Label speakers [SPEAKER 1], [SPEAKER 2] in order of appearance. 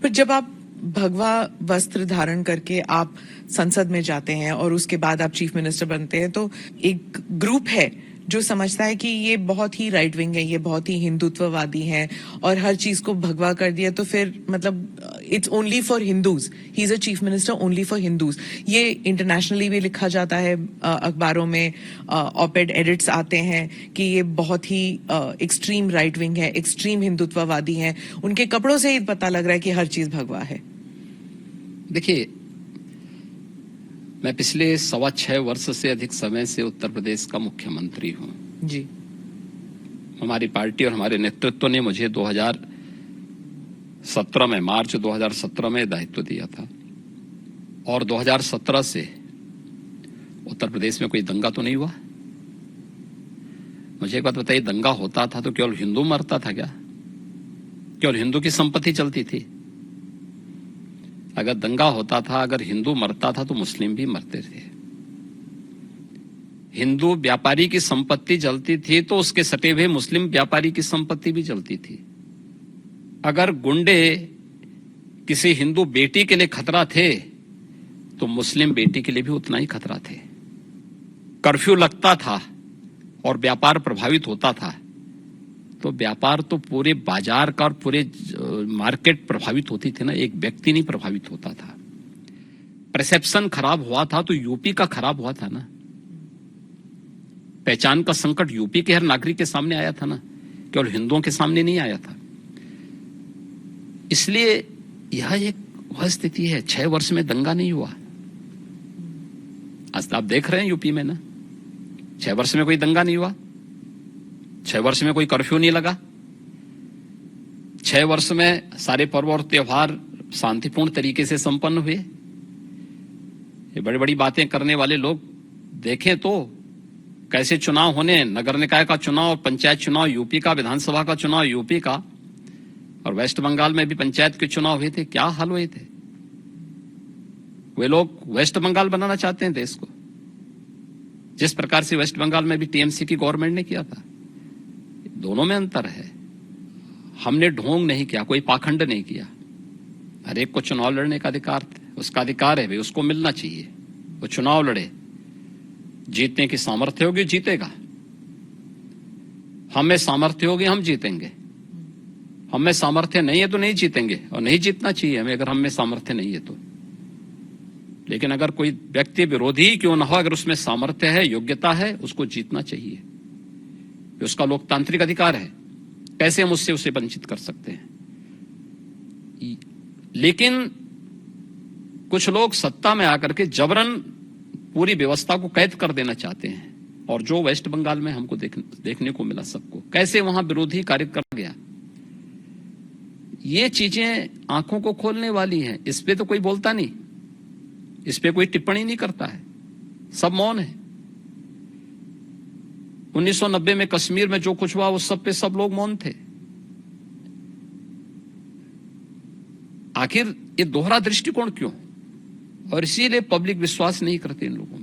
[SPEAKER 1] पर जब आप भगवा वस्त्र धारण करके आप संसद में जाते हैं और उसके बाद आप चीफ मिनिस्टर बनते हैं, तो एक ग्रुप है जो समझता है कि ये बहुत ही राइट विंग है, ये बहुत ही हिंदुत्ववादी हैं और हर चीज को भगवा कर दिया, तो फिर मतलब it's only for Hindus, he is a chief minister only for Hindus. ये इंटरनेशनली भी लिखा जाता है, अखबारों में ऑपेड एडिट्स आते हैं कि ये बहुत ही एक्सट्रीम राइट विंग है, एक्सट्रीम हिंदुत्ववादी हैं। उनके कपड़ों से ही पता लग रहा है कि हर चीज भगवा है।
[SPEAKER 2] देखिए, मैं पिछले 6.25 वर्ष से अधिक समय से उत्तर प्रदेश का मुख्यमंत्री हूं
[SPEAKER 1] जी।
[SPEAKER 2] हमारी पार्टी और हमारे नेतृत्व ने मुझे 2017 में, मार्च 2017 में दायित्व दिया था और 2017 से उत्तर प्रदेश में कोई दंगा तो नहीं हुआ। मुझे एक बात बताइए, दंगा होता था तो केवल हिंदू मरता था क्या? केवल हिंदू की संपत्ति चलती थी? अगर दंगा होता था, अगर हिंदू मरता था तो मुस्लिम भी मरते थे। हिंदू व्यापारी की संपत्ति जलती थी तो उसके सटे हुए मुस्लिम व्यापारी की संपत्ति भी जलती थी। अगर गुंडे किसी हिंदू बेटी के लिए खतरा थे तो मुस्लिम बेटी के लिए भी उतना ही खतरा थे। कर्फ्यू लगता था और व्यापार प्रभावित होता था तो व्यापार तो पूरे बाजार का और पूरे मार्केट प्रभावित होती थी ना, एक व्यक्ति नहीं प्रभावित होता था। परसेप्शन खराब हुआ था तो यूपी का खराब हुआ था ना। पहचान का संकट यूपी के हर नागरिक के सामने आया था ना, केवल हिंदुओं के सामने नहीं आया था। इसलिए यह एक वह स्थिति है। 6 वर्ष में दंगा नहीं हुआ। आज आप देख रहे हैं यूपी में ना, 6 वर्ष में कोई दंगा नहीं हुआ, 6 वर्ष में कोई कर्फ्यू नहीं लगा, 6 वर्ष में सारे पर्व और त्योहार शांतिपूर्ण तरीके से संपन्न हुए। ये बड़ी बड़ी बातें करने वाले लोग देखें तो कैसे चुनाव होने, नगर निकाय का चुनाव, पंचायत चुनाव यूपी का, विधानसभा का चुनाव यूपी का, और वेस्ट बंगाल में भी पंचायत के चुनाव हुए थे, क्या हाल हुए थे। वे लोग वेस्ट बंगाल बनाना चाहते हैं देश को, जिस प्रकार से वेस्ट बंगाल में भी टीएमसी की गवर्नमेंट ने किया था। दोनों में अंतर है। हमने ढोंग नहीं किया, कोई पाखंड नहीं किया। हर एक को चुनाव लड़ने का अधिकार, उसका अधिकार है भाई, उसको मिलना चाहिए। वो चुनाव लड़े, जीतने की सामर्थ्य होगी जीतेगा। हमें सामर्थ्य होगी हम जीतेंगे, हमें सामर्थ्य नहीं है तो नहीं जीतेंगे, और नहीं जीतना चाहिए हमें अगर हमें सामर्थ्य नहीं है तो। लेकिन अगर कोई व्यक्ति विरोधी क्यों न हो, अगर उसमें सामर्थ्य है, योग्यता है, उसको जीतना चाहिए। उसका लोकतांत्रिक अधिकार है, कैसे हम उससे उसे वंचित कर सकते हैं। लेकिन कुछ लोग सत्ता में आकर के जबरन पूरी व्यवस्था को कैद कर देना चाहते हैं, और जो वेस्ट बंगाल में हमको देखने को मिला, सबको कैसे वहां विरोधी कार्य कर गया। ये चीजें आंखों को खोलने वाली हैं। इस पे तो कोई बोलता नहीं, इस पे कोई टिप्पणी नहीं करता है, सब मौन है। 1990 में कश्मीर में जो कुछ हुआ उस सब पे सब लोग मौन थे। आखिर ये दोहरा दृष्टिकोण क्यों? और इसीलिए पब्लिक विश्वास नहीं करती इन लोगों में।